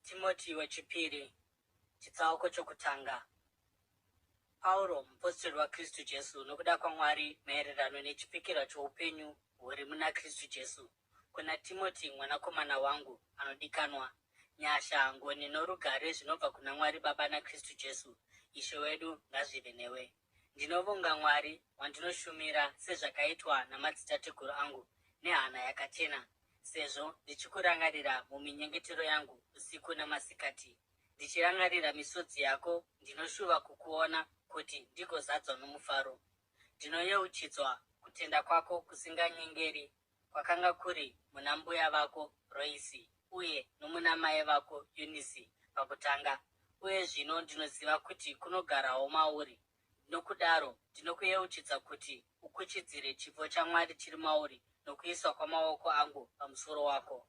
Timoti wechipiri chitsauko chokutanga. Pauro, mupostori waKristu Jesu nokuda kwaMwari maererano nechipikirwa choupenyu huri muna Kristu Jesu, kuna Timoti mwanakomana wangu anodikanwa, nyasha, ngoni norugare zvinobva kuna Mwari Baba naKristu Jesu, Ishe wedu ngazvive newe. Ndinovonga Mwari wandinoshumira sezvakaitwa namadzitateguru angu nehana yakachena, sezvo ndichikurangarira muminyengetero yangu usiku namasikati. Ndichirangarira misodzi yako, ndinoshuva kukuona kuti ndigozadzwa nomufaro. Ndinoyeuchidzwa kutenda kwako kusinganyengeri kwakanga kuri muna mbuya vako Roisi uye nomuna mai vako Yunisi pakutanga, uye zvino ndinoziva kuti kunogarawo mauri. Nokudaro ndinokuyeuchidza kuti ukuchidzire chipo chaMwari chiri mauri nokuiswa kwamaoko angu pamusoro wako.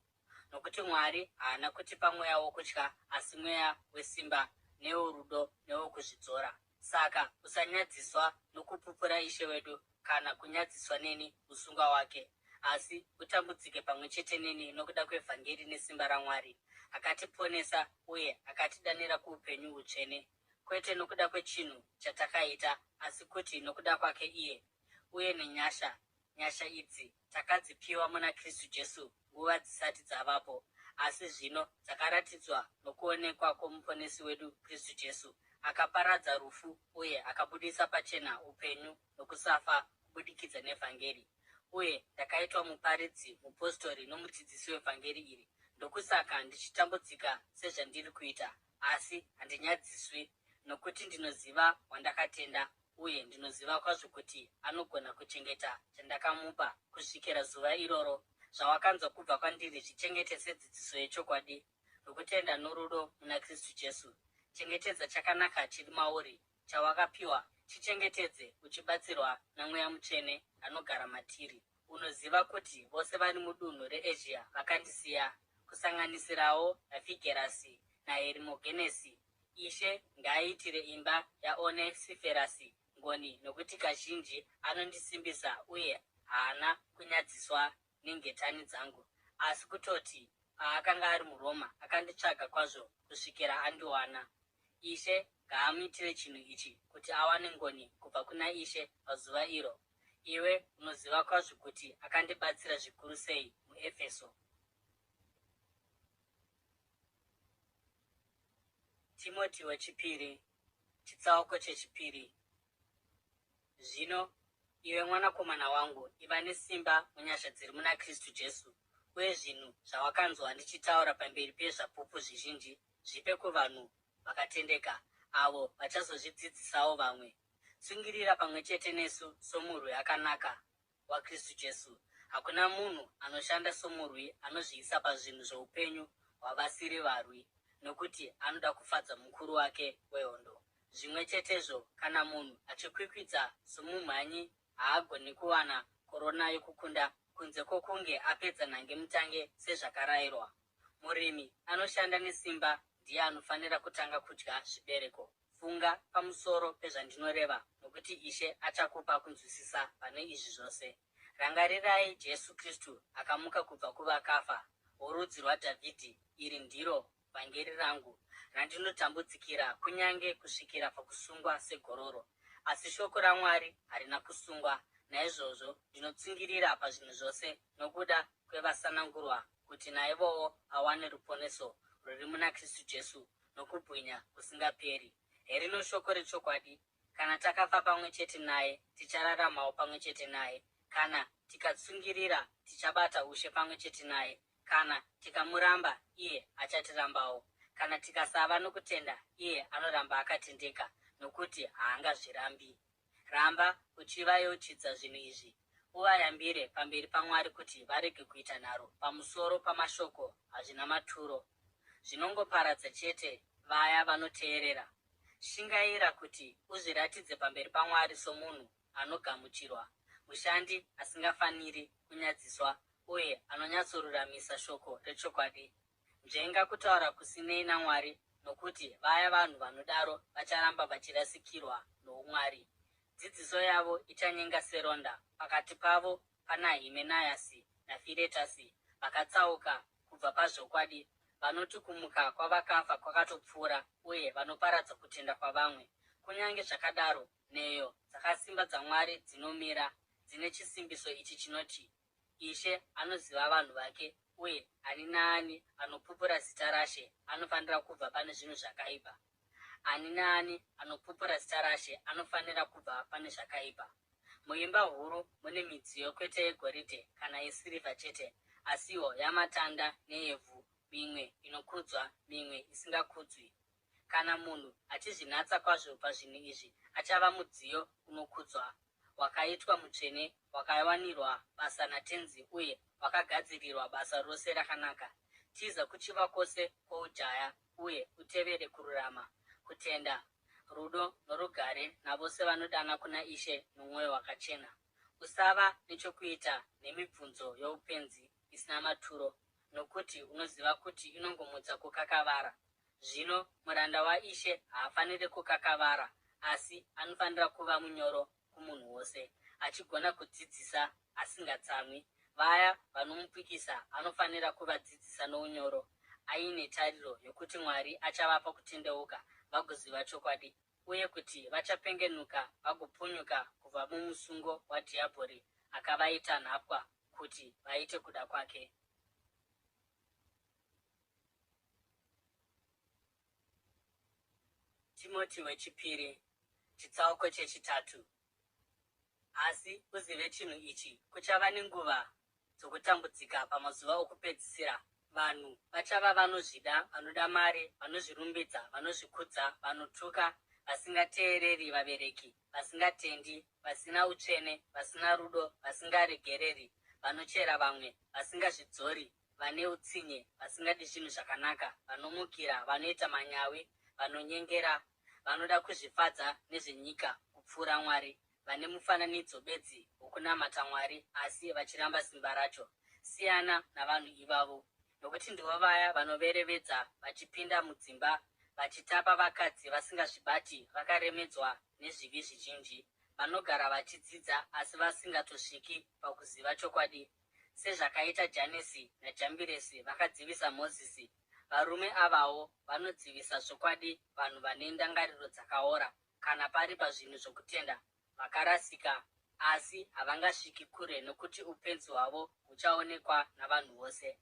Nokuti Mwari haana kutipa mweya wokutya, asi mweya wesimba neworudo newokuzvidzora. Saka usanyadziswa nokupupura Ishe wedu kana kunyadziswa neni musungwa wake, asi utambudzike pamwe chete neni nokuda kwevhangeri nesimba raMwari, akatiponesa uye akatidanira kuupenyu hutsvene, kwete nokuda kwechinhu chatakaita, asi kuti nokuda kwake iye. Uye nenyasha idzi takadzipiwa muna Kristu Jesu nguva dzisati dzavapo, asi zvino dzakaratidzwa nokuonekwa kwomuponesi wedu Kristu Jesu, akaparadza rufu uye akabudisa pachena upenyu nokusafa kubudikidza nevhangeri. Uye ndakaitwa muparidzi, mupostori nomudzidzisi wevhangeri iri. Ndokusaka ndichitambudzika sezvandiri kuita, asi handinyadziswi, nokuti ndinoziva wandakatenda, uye ndinoziva kwazvo kuti anogona kuchengeta chandakamupa kusvikira zuva iroro. Zvawakanzwa kubva kwandiri zvichengete sedzidziso yechokwadi, nokutenda norudo muna Kristu Jesu. Chengetedza chakanaka chiri mauri, chawakapiwa, chichengetedze uchibatsirwa naMweya Mutsvene anogara matiri. Unoziva kuti vose vari mudunhu reEzhia vakandisiya, kusanganisirawo naFigerasi naHerimogenesi. Ishe ngaaitire imba yaOnesiferasi ngoni, nokuti kazhinji anondisimbisa uye haana kunyadziswa nengetani dzangu, asi kutoti paakanga ari muRoma akanditsvaga kwazvo kusvikira andiwana. Ishe ngaamuitire chinhu ichi kuti awane ngoni kubva kuna Ishe pazuva iro. Iwe unoziva kwazvo kuti akandibatsira zvikuru sei muEfeso. Timoti wechipiri chitsauko chechipiri. Zvino iwe mwanakomana wangu, iva nesimba munyasha dziri muna Kristu Jesu, uye zvinhu zvawakanzwa ndichitaura pamberi pezvapupu zvizhinji zvipe kuvanhu vakatendeka, avo vachazozvidzidzisawo vamwe. Tsungirira pamwe chete nesu somurwi akanaka waKristu Jesu. Hakuna munhu anoshanda somurwi anozviisa pazvinhu zvoupenyu hwavasiri varwi, nokuti anoda kufadza mukuru wake wehondo. Zvimwe chetezvo, kana munhu achikwikwidza somumhanyi, haagoni kuwana korona yokukunda kunze kwokunge apedza nhangemutange sezvakarayirwa. Murimi anoshanda nesimba ndiye anofanira kutanga kudya zvibereko. Funga pamusoro pezvandinoreva, nokuti Ishe achakupa kunzwisisa pane izvi zvose. Rangarirai Jesu Kristu akamuka kubva kuvakafa, worudzi rwaDhavhidhi. Iri ndiro vhangeri rangu randinotambudzikira, kunyange kusvikira pakusungwa segororo. Asi shoko raMwari harina kusungwa. Naizvozvo ndinotsungirira pazvinhu zvose nokuda kwevasanangurwa, kuti naivowo awane ruponeso rwuri muna Kristu Jesu nokubwinya kusingaperi. Herino shoko rechokwadi: kana takafa pamwe chete naye, tichararamawo pamwe chete naye. Kana tikatsungirira, tichabata ushe pamwe chete naye. Kana tikamuramba, iye achatirambawo. Kana tikasava nokutenda, iye anoramba akatendeka, nokuti haangazvirambi. Ramba uchivayeuchidza zvinhu izvi. Uvayambire pamberi paMwari kuti varege kuita nharo pamusoro pamashoko hazvina maturo, zvinongoparadza chete vaya vanoteerera. Shingaira kuti uzviratidze pamberi paMwari somunhu anogamuchirwa, mushandi asingafaniri kunyadziswa, uye anonyatsoruramisa shoko rechokwadi. Nzvenga kutaura kusinei naMwari, nokuti vaya vanhu vanodaro vacharamba vachirasikirwa noumwari. Dzidziso yavo ichanyenga seronda. Pakati pavo pana Himenayasi naFiretasi, vakatsauka kubva pazvokwadi, vanoti kumuka kwavakafa kwakatopfuura uye vanoparadza kutenda kwavamwe. Kunyange zvakadaro, nheyo dzakasimba dzaMwari dzinomira, dzine chisimbiso ichi chinoti, Ishe anoziva vanhu vake, uye ani naani anopupura zita raShe anofanira kubva pane zvinhu zvakaipa. Ani naani anopupura zita raShe anofanira kubva pane zvakaipa. Muimba huru mune midziyo kwete yegoridhe kana yesirivha chete, asiwo yamatanda neevhu, mimwe inokudzwa, mimwe isingakudzwi. Kana munhu achizvinatsa kwazvo pazvinhu izvi, achava mudziyo unokudzwa, wakaitwa mutsvene, wakawanirwa basa naTenzi uye wakagadzirirwa basa rose rakanaka. Tiza kuchiva kwose kwoujaya uye utevere kururama, kutenda, rudo norugare navose vanodana kuna Ishe nomwoyo wakachena. Usava nechokuita nemibvunzo youpenzi isina maturo, nokuti unoziva kuti inongomutsa kukakavara. Zvino muranda waIshe haafaniri kukakavara, asi anofanira kuva munyoro kumunhu wose, achigona kudzidzisa asingatsamwi. Vaya vanomupikisa anofanira kuvadzidzisa nounyoro, aine tariro yokuti Mwari achavapa kutendeuka vagoziva chokwadi, uye kuti vachapengenuka vagopunyuka kubva mumusungo wadhiabhori akavaita nhapwa kuti vaite kuda kwake. Timoti wechipiri, chitsauko 3. Asi uzive chinhu ichi, kuchava nenguva dzokutambudzika pamazuva okupedzisira. Vanhu vachava vanozvida, vanoda mari, vanozvirumbidza, vanozvikudza, vanotuka, vasingateereri vabereki, vasingatendi, vasina utsvene, vasina rudo, vasingaregereri, vanochera vamwe, vasingazvidzori, vane utsinye, vasingadi zvinhu zvakanaka, vanomukira, vanoita manyawi, vanonyengera, vanoda kuzvifadza nezvenyika kupfuura Mwari, vane mufananidzo bedzi wokunamata Mwari asi vachiramba simba racho. Siyana navanhu ivavo, nokuti ndivo vaya vanoverevedza vachipinda mudzimba, vachitapa vakadzi vasingazvibati, vakaremedzwa nezvivi zvizhinji, vanogara vachidzidza asi vasingatosviki pakuziva chokwadi. Sezvakaita Janesi naJambiresi vakadzivisa Mozisi, varume avawo vanodzivisa zvokwadi vanhu vane ndangariro dzakaora, kana pari pazvinhu zvokutenda, vakarasika, asi havangasviki kure nokuti upenzi hwavo huchaonekwa navanhu vose.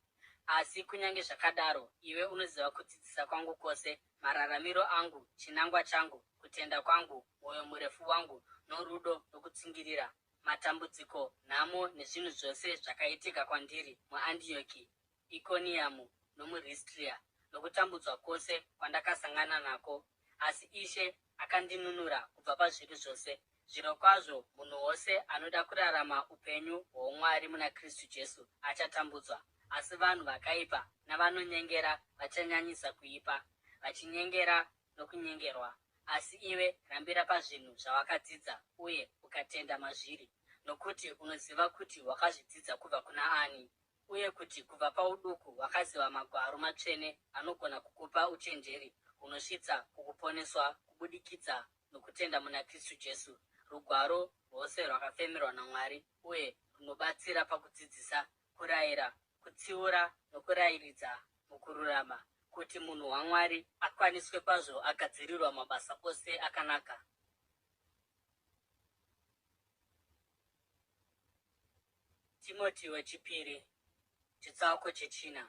Asi kunyange zvakadaro, iwe unoziva kudzidzisa kwangu kwose, mararamiro angu, chinangwa changu, kutenda kwangu, mwoyo murefu wangu, norudo nokutsungirira, matambudziko, nhamo nezvinhu zvose zvakaitika kwandiri muAndioki, Ikoniamu nomuRistria, nokutambudzwa kwose kwandakasangana nako. Asi Ishe akandinunura kubva pazviri zvose. Zvirokwazvo munhu wose anoda kurarama upenyu hwoumwari muna Kristu Jesu achatambudzwa. Asi vanhu vakaipa navanonyengera vachanyanyisa kuipa, vachinyengera nokunyengerwa. Asi iwe rambira pazvinhu zvawakadzidza uye ukatenda mazviri, nokuti unoziva kuti wakazvidzidza kubva kuna ani, uye kuti kubva pauduku wakaziva magwaro matsvene anogona kukupa uchenjeri hunosvitsa kukuponeswa kubudikidza nokutenda muna Kristu Jesu, rugwaro rwose rwakafemerwa naMwari uye runobatsira pakudzidzisa, kurayira, kutsiura nokurayiridza mukururama, kuti munhu waMwari akwaniswe kwazvo agadzirirwa mabasa ose akanaka. Timoti wechipiri, chitsauko 4.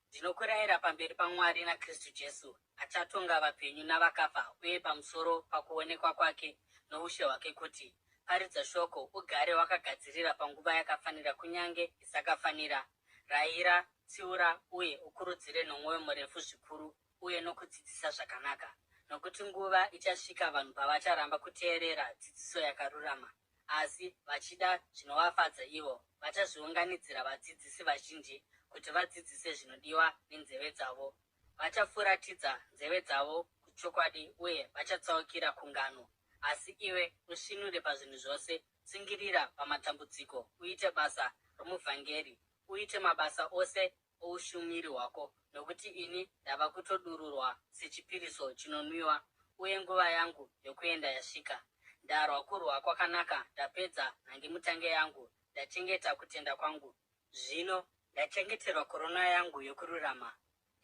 Ndinokurayira pamberi paMwari naKristu Jesu, achatonga vapenyu navakafa, uye pamusoro pakuonekwa kwake noushe hwake, kuti paridza shoko, ugare wakagadzirira panguva yakafanira kunyange isakafanira. Rayira, tsiura uye ukurudzire nomwoyo murefu zvikuru uye nokudzidzisa zvakanaka, nokuti nguva ichasvika vanhu pavacharamba kuteerera dzidziso yakarurama, asi vachida zvinovafadza ivo, vachazviunganidzira vadzidzisi vazhinji kuti vadzidzise zvinodiwa nenzeve dzavo. Vachafuratidza nzeve dzavo kuchokwadi uye vachatsaukira kungano. Asi iwe usvinure pazvinhu zvose, tsungirira pamatambudziko, uite basa romuvhangeri, uite mabasa ose oushumiri hwako, nokuti ini ndava kutodururwa sechipiriso chinonwiwa, uye nguva yangu yokuenda yasvika. Ndarwa kurwa kwakanaka, ndapedza nhangemutange yangu, ndachengeta kutenda kwangu. Zvino ndachengeterwa korona yangu yokururama,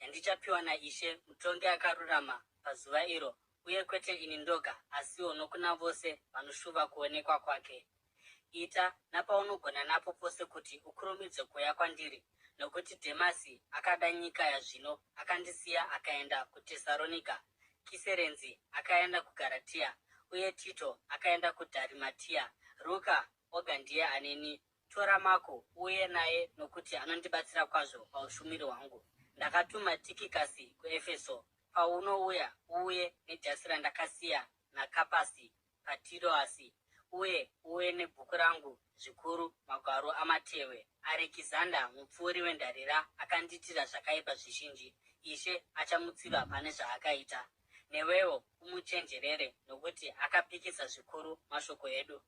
yandichapiwa naIshe mutongi akarurama pazuva iro, uye kwete ini ndoga, asiwo nokuna vose vanoshuva kuonekwa kwake. Ita napaunogona napo pose kuti ukurumidze kuuya kwandiri, nokuti Dhemasi akada nyika yazvino akandisiya akaenda kuTesaronika, Kiserenzi akaenda kuGaratia, uye Tito akaenda kuDharimatia. Ruka oga ndiye aneni. Tora Mako uye naye, nokuti anondibatsira kwazvo paushumiri hwangu. Ndakatuma Tikikasi kuEfeso. Paunouya uuye nejasi randakasiya naKapasi paTiroasi, uye uuye nebhuku rangu zvikuru, magwaro amatehwe. Arekizanda mupfuuri wendarira akandiitira zvakaipa zvizhinji. Ishe achamutsiva pane zvaakaita. Newewo umuchenjerere, nokuti akapikisa zvikuru mashoko edu.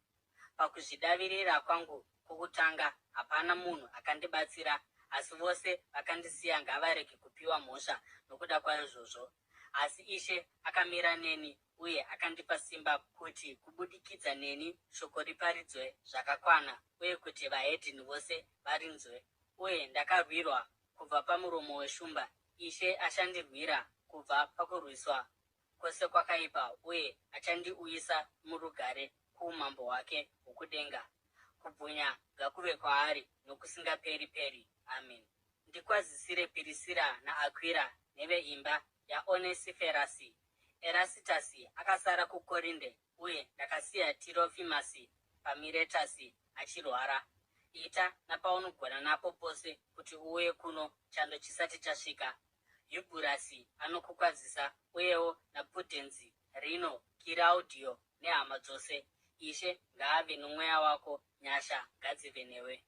Pakuzvidavirira kwangu kwokutanga hapana munhu akandibatsira, asi vose vakandisiya ngavarege kupiwa mhosva nokuda kwaizvozvo. Asi Ishe akamira neni uye akandipa simba kuti kubudikidza neni shoko riparidzwe zvakakwana, uye kuti vahedheni vose varinzwe. Uye ndakarwirwa kubva pamuromo weshumba. Ishe achandirwira kubva pakurwiswa kwose kwakaipa, uye achandiuyisa murugare kuumambo hwake hwokudenga. Kubwinya ngakuve kwaari nokusingaperi-peri. Amen. Ndikwazisire Pirisira naAkwira neveimba yaOnesiferasi. Erasitasi akasara kuKorinde, uye ndakasiya Tirofimasi paMiretasi achirwara. Ita napaunogona napo pose kuti uuye kuno chando chisati chasvika. Yubhurasi anokukwazisa, uyewo naPudhenzi, Rino, Kiraudhiyo nehama dzose. Ishe ngaave nomweya wako. Nyasha ngadzive newe.